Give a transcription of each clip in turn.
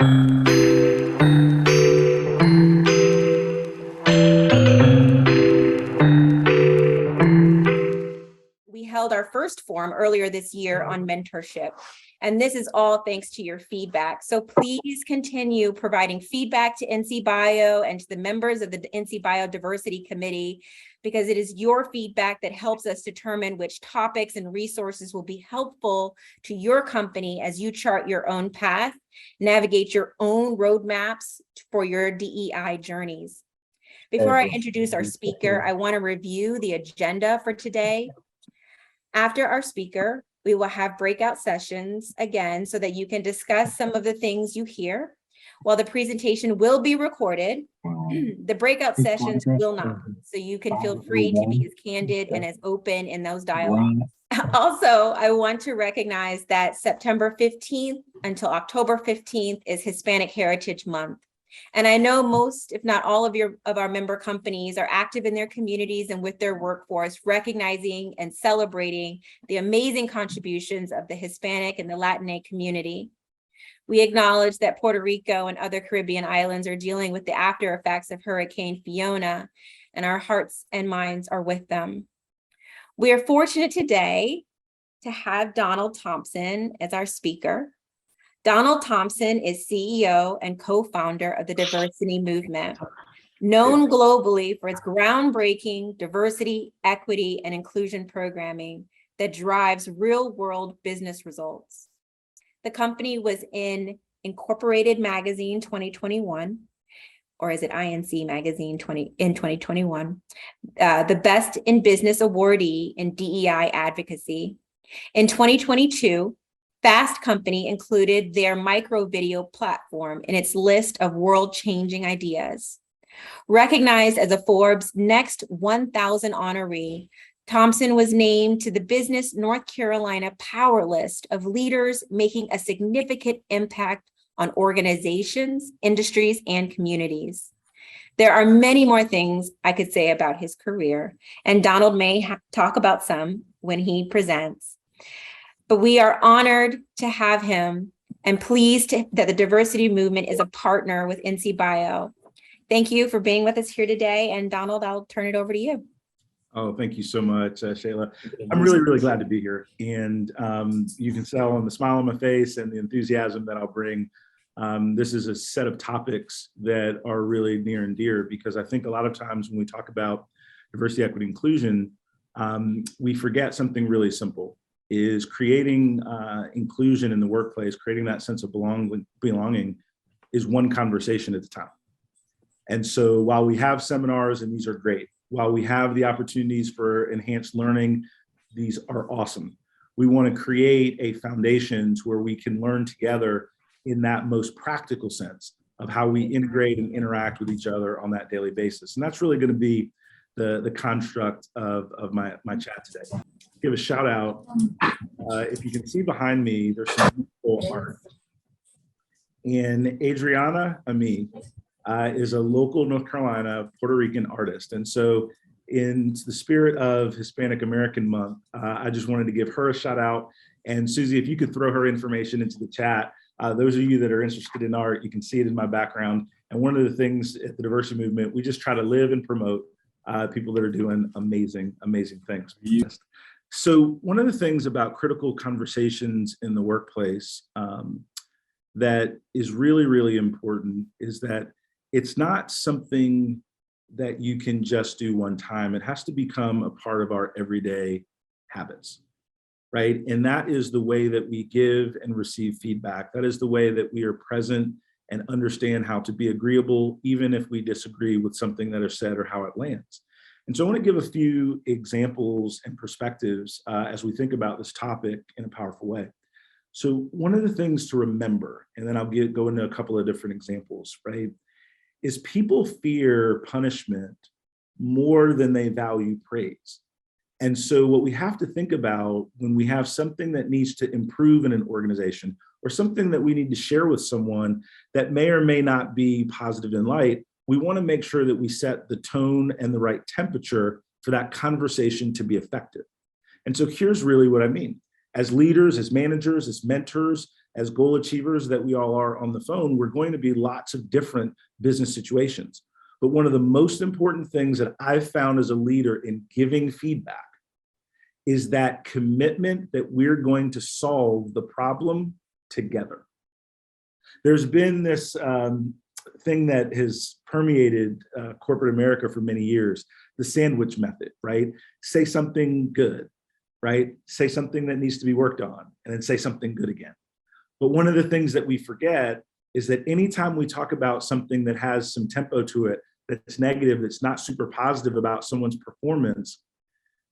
We held our first forum earlier this year on mentorship, and this is all thanks to your feedback. So please continue providing feedback to NCBIO and to the members of the NCBIO Diversity Committee, because it is your feedback that helps us determine which topics and resources will be helpful to your company as you chart your own path, navigate your own roadmaps for your DEI journeys. Before I introduce our speaker, I want to review the agenda for today. After our speaker, we will have breakout sessions again so that you can discuss some of the things you hear. While the presentation will be recorded, the breakout sessions will not. So you can feel free to be as candid and as open in those dialogues. Also, I want to recognize that September 15th until October 15th is Hispanic Heritage Month. And I know most, if not all of our member companies are active in their communities and with their workforce, recognizing and celebrating the amazing contributions of the Hispanic and the Latinx community. We acknowledge that Puerto Rico and other Caribbean islands are dealing with the after effects of Hurricane Fiona, and our hearts and minds are with them. We are fortunate today to have Donald Thompson as our speaker. Donald Thompson is CEO and co-founder of the Diversity Movement, known globally for its groundbreaking diversity, equity, and inclusion programming that drives real-world business results. The company was in Incorporated Magazine 2021, or is it INC Magazine in 2021, the Best in Business awardee in DEI advocacy. In 2022, Fast Company included their micro video platform in its list of world-changing ideas. Recognized as a Forbes Next 1000 honoree, Thompson was named to the Business North Carolina Power List of leaders making a significant impact on organizations, industries, and communities. There are many more things I could say about his career, and Donald may talk about some when he presents. But we are honored to have him and pleased that the Diversity Movement is a partner with NCBIO. Thank you for being with us here today. And Donald, I'll turn it over to you. Oh, thank you so much, Shayla. I'm really glad to be here. And you can tell on the smile on my face and the enthusiasm that I'll bring. This is a set of topics that are really near and dear, because I think a lot of times when we talk about diversity, equity, inclusion, we forget something really simple. Is creating inclusion in the workplace, creating that sense of belonging is one conversation at a time. And so while we have seminars, and these are great, while we have the opportunities for enhanced learning, these are awesome. We want to create a foundation where we can learn together in that most practical sense of how we integrate and interact with each other on that daily basis. And that's really going to be the construct of my chat today. Give a shout out. If you can see behind me, there's some beautiful art. And Adriana Ami is a local North Carolina Puerto Rican artist. And so in the spirit of Hispanic American Month, I just wanted to give her a shout out. And Susie, if you could throw her information into the chat, those of you that are interested in art, you can see it in my background. And one of the things at the Diversity Movement, we just try to live and promote people that are doing amazing things. So one of the things about critical conversations in the workplace that is really important is that it's not something that you can just do one time. It has to become a part of our everyday habits, right? And that is the way that we give and receive feedback. That is the way that we are present and understand how to be agreeable, even if we disagree with something that is said or how it lands. And so I want to give a few examples and perspectives as we think about this topic in a powerful way. So one of the things to remember, and then I'll go into a couple of different examples, right, is people fear punishment more than they value praise. And so what we have to think about when we have something that needs to improve in an organization, or something that we need to share with someone that may or may not be positive in light, we want to make sure that we set the tone and the right temperature for that conversation to be effective. And so here's really what I mean. As leaders, as managers, as mentors, as goal achievers that we all are on the phone, we're going to be lots of different business situations. But one of the most important things that I've found as a leader in giving feedback is that commitment that we're going to solve the problem together. There's been this thing that has permeated corporate America for many years, the sandwich method, right? Say something good, right? Say something that needs to be worked on, and then say something good again. But one of the things that we forget is that anytime we talk about something that has some tempo to it, that's negative, that's not super positive about someone's performance,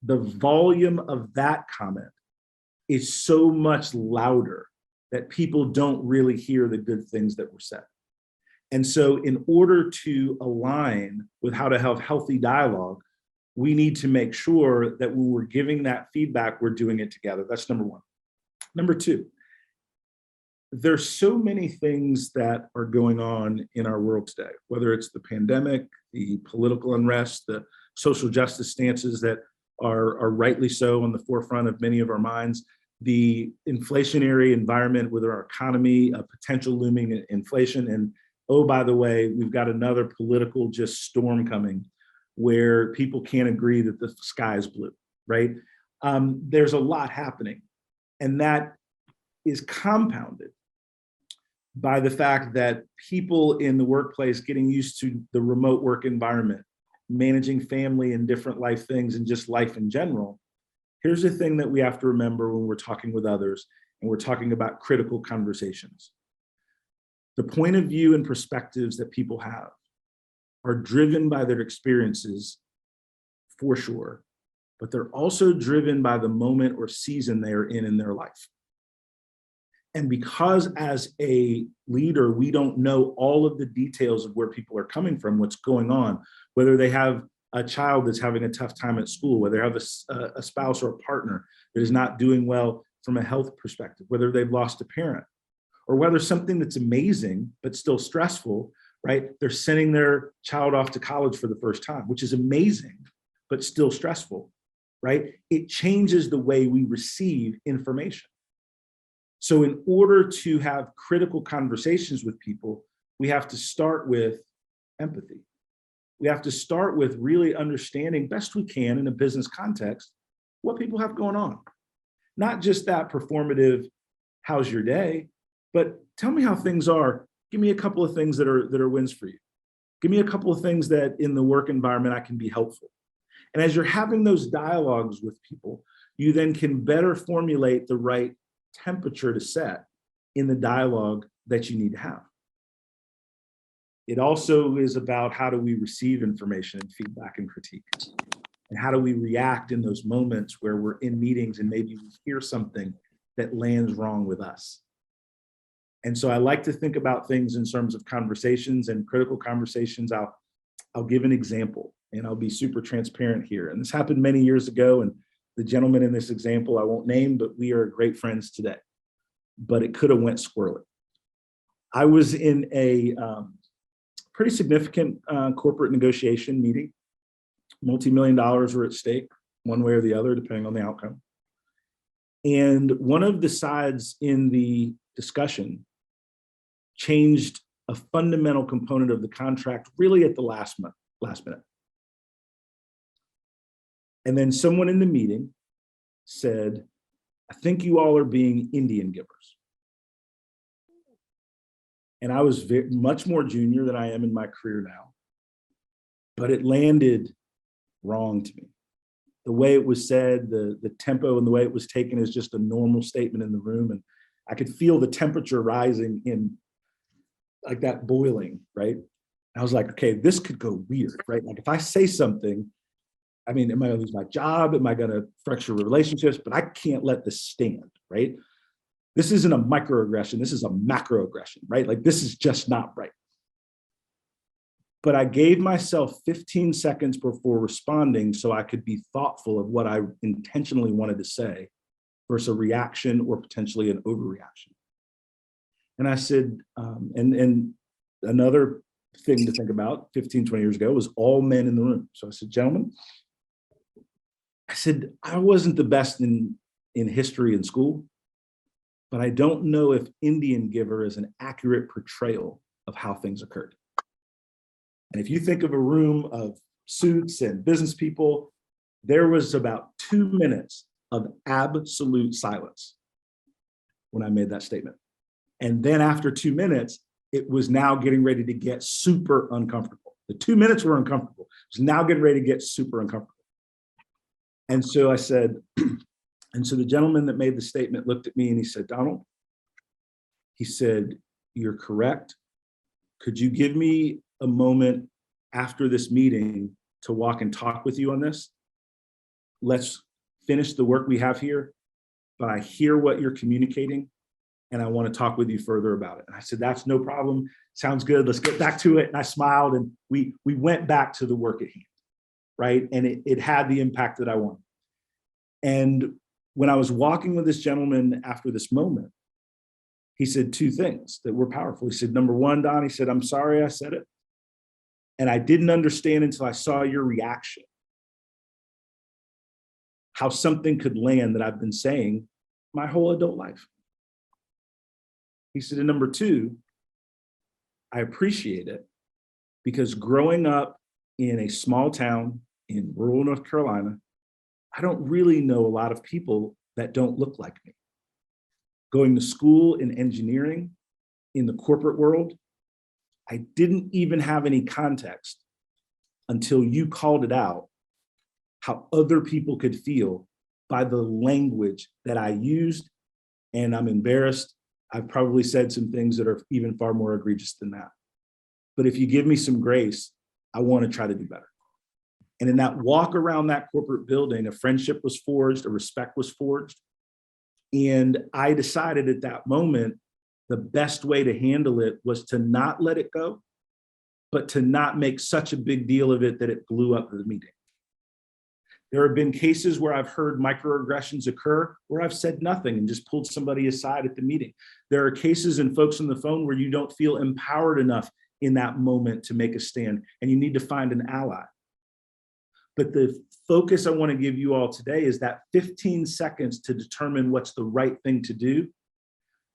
the volume of that comment is so much louder that people don't really hear the good things that were said. And so in order to align with how to have healthy dialogue, we need to make sure that when we're giving that feedback, we're doing it together. That's number one. Number two, there's so many things that are going on in our world today, whether it's the pandemic, the political unrest, the social justice stances that are rightly so on the forefront of many of our minds, the inflationary environment with our economy, a potential looming inflation. And oh, by the way, we've got another political just storm coming where people can't agree that the sky is blue, right? There's a lot happening, and that is compounded by the fact that people in the workplace getting used to the remote work environment, managing family and different life things and just life in general. Here's the thing that we have to remember when we're talking with others and we're talking about critical conversations. The point of view and perspectives that people have are driven by their experiences, for sure, but they're also driven by the moment or season they are in their life. And because as a leader, we don't know all of the details of where people are coming from, what's going on, whether they have a child that's having a tough time at school, whether they have a spouse or a partner that is not doing well from a health perspective, whether they've lost a parent, or whether something that's amazing but still stressful, right? They're sending their child off to college for the first time, which is amazing, but still stressful, right? It changes the way we receive information. So in order to have critical conversations with people, we have to start with empathy. We have to start with really understanding best we can in a business context what people have going on. Not just that performative, how's your day, but tell me how things are. Give me a couple of things that are wins for you. Give me a couple of things that in the work environment I can be helpful. And as you're having those dialogues with people, you then can better formulate the right temperature to set in the dialogue that you need to have. It also is about how do we receive information and feedback and critique, and how do we react in those moments where we're in meetings and maybe we hear something that lands wrong with us. And so I like to think about things in terms of conversations and critical conversations. I'll give an example, and I'll be super transparent here. And this happened many years ago, and the gentleman in this example I won't name, but we are great friends today. But it could have went squirrely. I was in a pretty significant corporate negotiation meeting. Multi-million dollars were at stake, one way or the other, depending on the outcome. And one of the sides in the discussion changed a fundamental component of the contract really at the last minute. And then someone in the meeting said, I think you all are being Indian givers. And I was much more junior than I am in my career now, but it landed wrong to me. The way it was said, the tempo and the way it was taken as just a normal statement in the room. And I could feel the temperature rising in like that boiling, right? And I was like, okay, this could go weird, right? Like if I say something, I mean, am I gonna lose my job? Am I gonna fracture relationships? But I can't let this stand, right? This isn't a microaggression, this is a macroaggression, right? Like this is just not right. But I gave myself 15 seconds before responding so I could be thoughtful of what I intentionally wanted to say versus a reaction or potentially an overreaction. And I said, and another thing to think about 15, 20 years ago was all men in the room. So I said, gentlemen, I said, I wasn't the best in history in school, but I don't know if Indian Giver is an accurate portrayal of how things occurred. And if you think of a room of suits and business people, there was about 2 minutes of absolute silence when I made that statement. And then after 2 minutes, it was now getting ready to get super uncomfortable. The 2 minutes were uncomfortable. It was now getting ready to get super uncomfortable. And so I said, and so the gentleman that made the statement looked at me and he said, Donald, he said, you're correct. Could you give me a moment after this meeting to walk and talk with you on this? Let's finish the work we have here, but I hear what you're communicating and I want to talk with you further about it. And I said, that's no problem. Sounds good. Let's get back to it. And I smiled and we went back to the work at hand, right? And it had the impact that I wanted. And when I was walking with this gentleman after this moment, he said 2 things that were powerful. He said, number one, Don, he said, I'm sorry I said it. And I didn't understand until I saw your reaction, how something could land that I've been saying my whole adult life. He said, and number 2, I appreciate it because growing up in a small town in rural North Carolina, I don't really know a lot of people that don't look like me. Going to school in engineering in the corporate world, I didn't even have any context until you called it out, how other people could feel by the language that I used. And I'm embarrassed. I've probably said some things that are even far more egregious than that. But if you give me some grace, I want to try to do better. And in that walk around that corporate building, a friendship was forged, a respect was forged. And I decided at that moment, the best way to handle it was to not let it go, but to not make such a big deal of it that it blew up the meeting. There have been cases where I've heard microaggressions occur where I've said nothing and just pulled somebody aside at the meeting. There are cases and folks on the phone where you don't feel empowered enough in that moment to make a stand and you need to find an ally. But the focus I want to give you all today is that 15 seconds to determine what's the right thing to do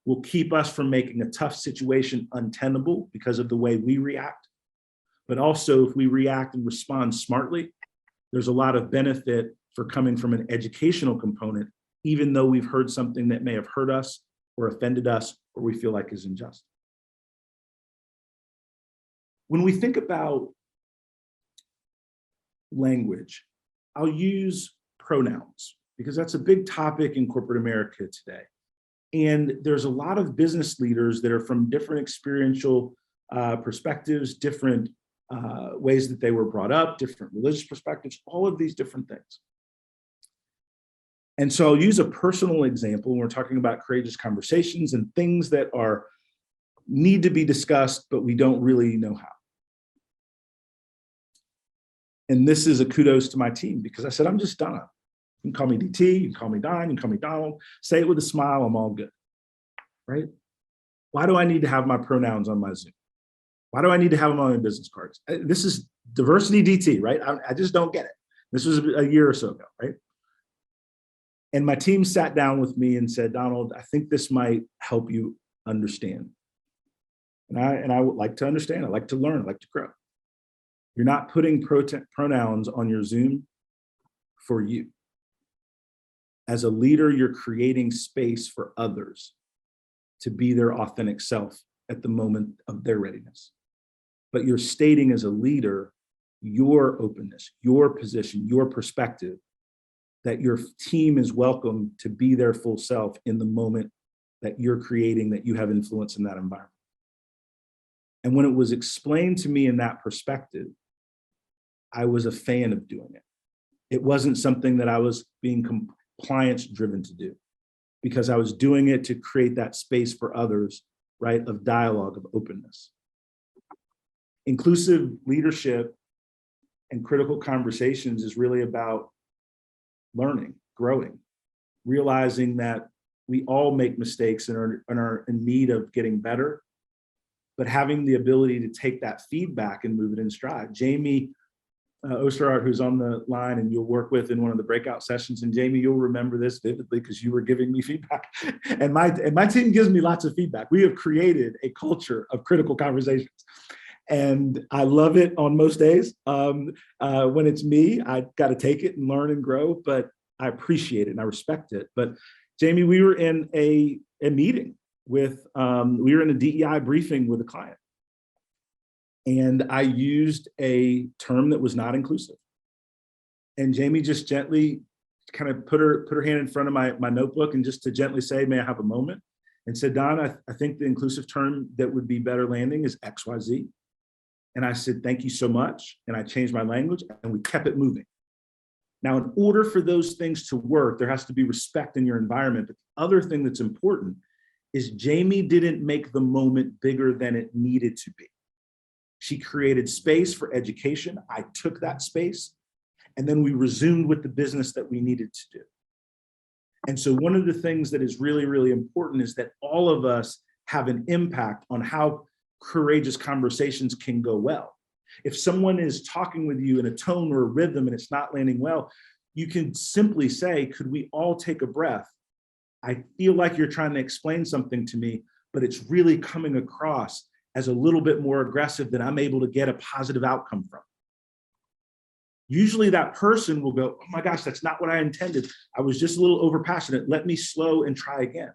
will keep us from making a tough situation untenable because of the way we react. But also if we react and respond smartly, there's a lot of benefit for coming from an educational component, even though we've heard something that may have hurt us or offended us or we feel like is unjust. When we think about language, I'll use pronouns because that's a big topic in corporate America today. And there's a lot of business leaders that are from different experiential perspectives, different ways that they were brought up, different religious perspectives, all of these different things. And so I'll use a personal example when we're talking about courageous conversations and things that need to be discussed, but we don't really know how. And this is a kudos to my team because I said, I'm just Don. You can call me DT, you can call me Don, you can call me Donald, say it with a smile, I'm all good, right? Why do I need to have my pronouns on my Zoom? Why do I need to have them on my business cards? This is diversity DT, right? I just don't get it. This was a year or so ago, right? And my team sat down with me and said, Donald, I think this might help you understand. And I would like to understand, I like to learn, I like to grow. You're not putting pronouns on your Zoom for you. As a leader, you're creating space for others to be their authentic self at the moment of their readiness. But you're stating as a leader, your openness, your position, your perspective, that your team is welcome to be their full self in the moment that you're creating, that you have influence in that environment. And when it was explained to me in that perspective, I was a fan of doing it. It wasn't something that I was being compliance driven to do because I was doing it to create that space for others, right, of dialogue, of openness. Inclusive leadership and critical conversations is really about learning, growing, realizing that we all make mistakes and are in need of getting better, but having the ability to take that feedback and move it in stride. Jamie Osterhart, who's on the line and you'll work with in one of the breakout sessions. And Jamie, you'll remember this vividly because you were giving me feedback. and my team gives me lots of feedback. We have created a culture of critical conversations. And I love it on most days. When it's me, I got to take it and learn and grow, but I appreciate it and I respect it. But Jamie, we were in a meeting with, we were in a DEI briefing with a client. And I used a term that was not inclusive. And Jamie just gently kind of put her hand in front of my notebook and just to gently say, may I have a moment? And said, Don, I think the inclusive term that would be better landing is XYZ. And I said, thank you so much. And I changed my language and we kept it moving. Now, in order for those things to work, there has to be respect in your environment. But the other thing that's important is Jamie didn't make the moment bigger than it needed to be. She created space for education. I took that space and then we resumed with the business that we needed to do. And so one of the things that is really, really important is that all of us have an impact on how courageous conversations can go well. If someone is talking with you in a tone or a rhythm and it's not landing well, you can simply say, could we all take a breath? I feel like you're trying to explain something to me, but it's really coming across as a little bit more aggressive than I'm able to get a positive outcome from. Usually that person will go, oh my gosh, that's not what I intended. I was just a little overpassionate. Let me slow and try again.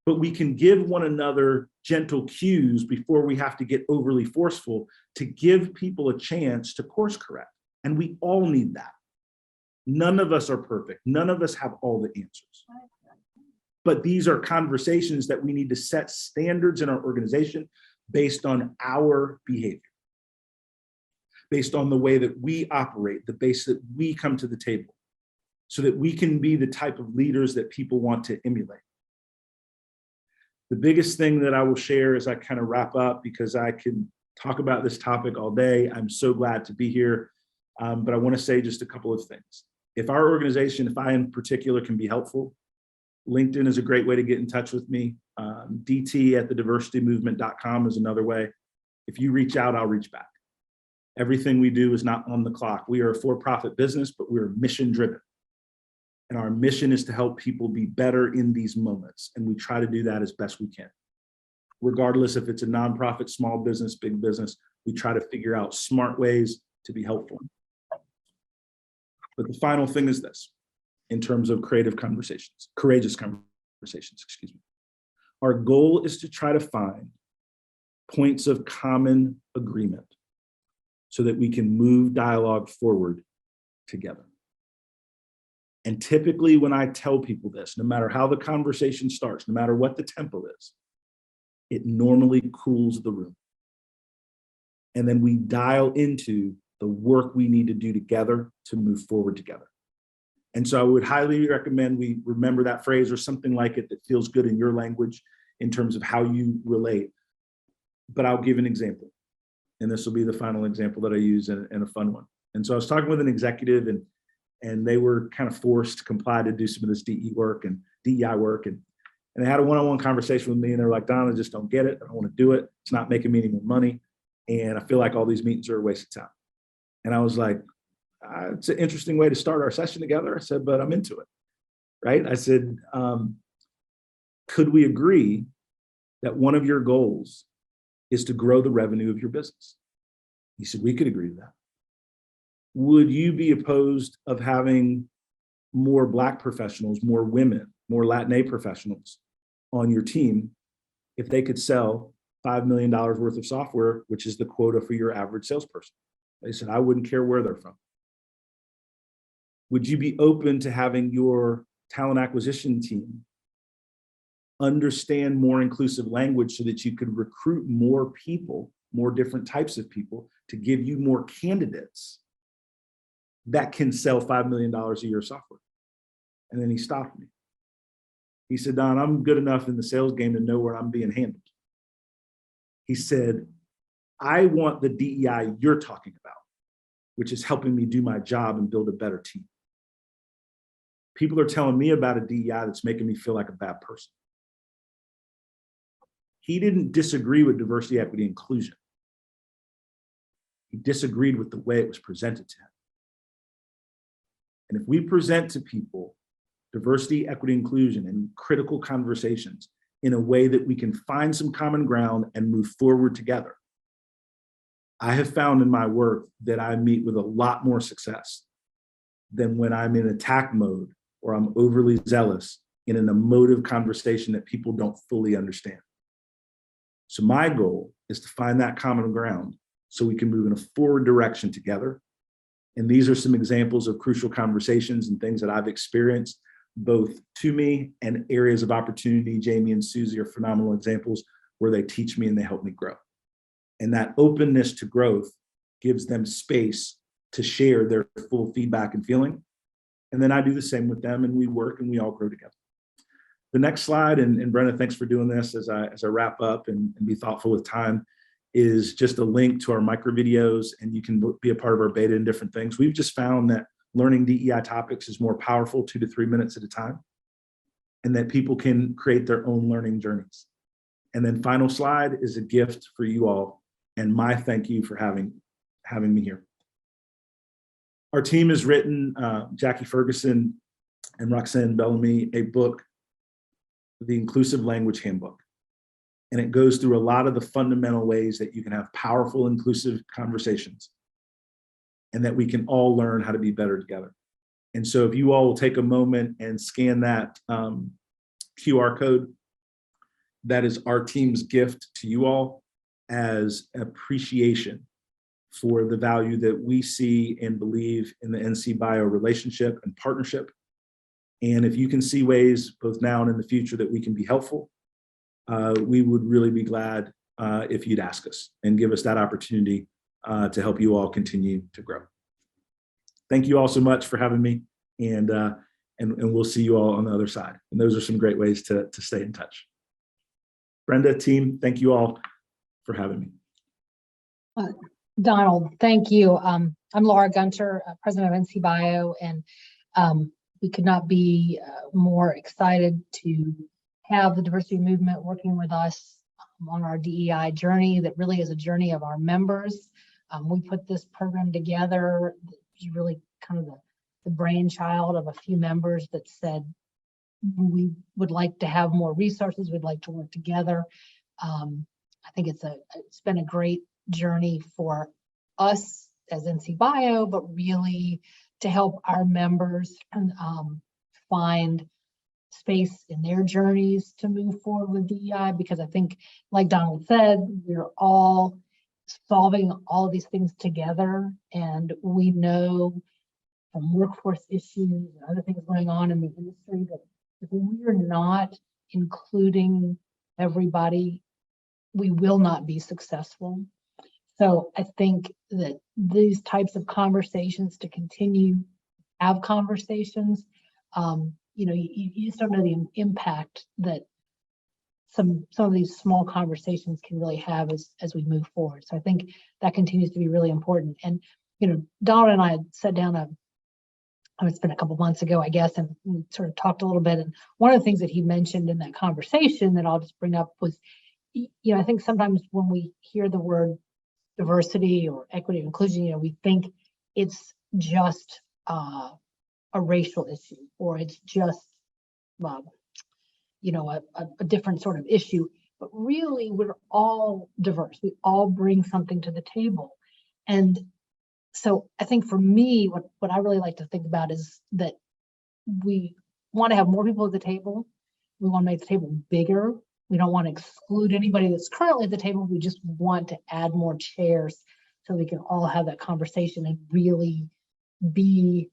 But we can give one another gentle cues before we have to get overly forceful to give people a chance to course correct. And we all need that. None of us are perfect. None of us have all the answers. But these are conversations that we need to set standards in our organization based on our behavior, based on the way that we operate, the base that we come to the table, so that we can be the type of leaders that people want to emulate. The biggest thing that I will share as I kind of wrap up, because I can talk about this topic all day. I'm so glad to be here, but I want to say just a couple of things. If our organization, if I in particular can be helpful, LinkedIn is a great way to get in touch with me. dt@thediversitymovement.com is another way. If you reach out, I'll reach back. Everything we do is not on the clock. We are a for-profit business, but we're mission driven. And our mission is to help people be better in these moments. And we try to do that as best we can. Regardless if it's a nonprofit, small business, big business, we try to figure out smart ways to be helpful. But the final thing is this, in terms of courageous conversations, excuse me. Our goal is to try to find points of common agreement so that we can move dialogue forward together. And typically when I tell people this, no matter how the conversation starts, no matter what the tempo is, it normally cools the room. And then we dial into the work we need to do together to move forward together. And so I would highly recommend we remember that phrase or something like it that feels good in your language in terms of how you relate. But I'll give an example. And this will be the final example that I use and a fun one. And so I was talking with an executive and they were kind of forced to comply to do some of this DEI work. And they had a one-on-one conversation with me and they're like, Don, I just don't get it. I don't want to do it. It's not making me any more money. And I feel like all these meetings are a waste of time. And I was like, it's an interesting way to start our session together. I said, but I'm into it, right? I said, could we agree that one of your goals is to grow the revenue of your business? He said, we could agree to that. Would you be opposed of having more Black professionals, more women, more Latinx professionals on your team if they could sell $5 million worth of software, which is the quota for your average salesperson? They said, I wouldn't care where they're from. Would you be open to having your talent acquisition team understand more inclusive language so that you could recruit more people, more different types of people, to give you more candidates that can sell $5 million a year of software? And then he stopped me. He said, Don, I'm good enough in the sales game to know where I'm being handled. He said, I want the DEI you're talking about, which is helping me do my job and build a better team. People are telling me about a DEI that's making me feel like a bad person. He didn't disagree with diversity, equity, inclusion. He disagreed with the way it was presented to him. And if we present to people diversity, equity, inclusion, and critical conversations in a way that we can find some common ground and move forward together, I have found in my work that I meet with a lot more success than when I'm in attack mode or I'm overly zealous in an emotive conversation that people don't fully understand. So my goal is to find that common ground so we can move in a forward direction together. And these are some examples of crucial conversations and things that I've experienced, both to me and areas of opportunity. Jamie and Susie are phenomenal examples where they teach me and they help me grow. And that openness to growth gives them space to share their full feedback and feeling. And then I do the same with them, and we work and we all grow together. The next slide, and Brenda, thanks for doing this as I wrap up and be thoughtful with time, is just a link to our micro videos, and you can be a part of our beta and different things. We've just found that learning DEI topics is more powerful 2 to 3 minutes at a time, and that people can create their own learning journeys. And then final slide is a gift for you all, and my thank you for having me here. Our team has written, Jackie Ferguson and Roxanne Bellamy, a book, The Inclusive Language Handbook. And it goes through a lot of the fundamental ways that you can have powerful, inclusive conversations and that we can all learn how to be better together. And so if you all will take a moment and scan that QR code, that is our team's gift to you all as appreciation for the value that we see and believe in the NCBIO relationship and partnership. And if you can see ways both now and in the future that we can be helpful, we would really be glad if you'd ask us and give us that opportunity to help you all continue to grow. Thank you all so much for having me, and we'll see you all on the other side. And those are some great ways to stay in touch. Brenda, team, thank you all for having me. Donald, thank you. I'm Laura Gunter, president of NCBIO, and we could not be more excited to have the diversity movement working with us on our DEI journey that really is a journey of our members. We put this program together. It's really kind of the brainchild of a few members that said, we would like to have more resources. We'd like to work together. I think it's been a great journey for us as NCBIO, but really to help our members find space in their journeys to move forward with DEI, because I think, like Donald said, we're all solving all of these things together, and we know from workforce issues and other things going on in the industry that if we're not including everybody, we will not be successful. So I think that these types of conversations, to continue have conversations, you just don't know the impact that some of these small conversations can really have as we move forward. So I think that continues to be really important. And Donald and I had sat down it's been a couple months ago, I guess, and we sort of talked a little bit. And one of the things that he mentioned in that conversation that I'll just bring up was, I think sometimes when we hear the word diversity or equity or inclusion, we think it's just a racial issue, or it's just, a different sort of issue. But really, we're all diverse. We all bring something to the table. And so I think for me, what I really like to think about is that we want to have more people at the table. We want to make the table bigger. We don't want to exclude anybody that's currently at the table. We just want to add more chairs so we can all have that conversation and really be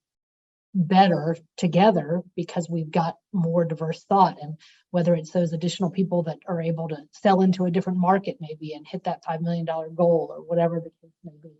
better together, because we've got more diverse thought. And whether it's those additional people that are able to sell into a different market maybe and hit that $5 million goal, or whatever the case may be.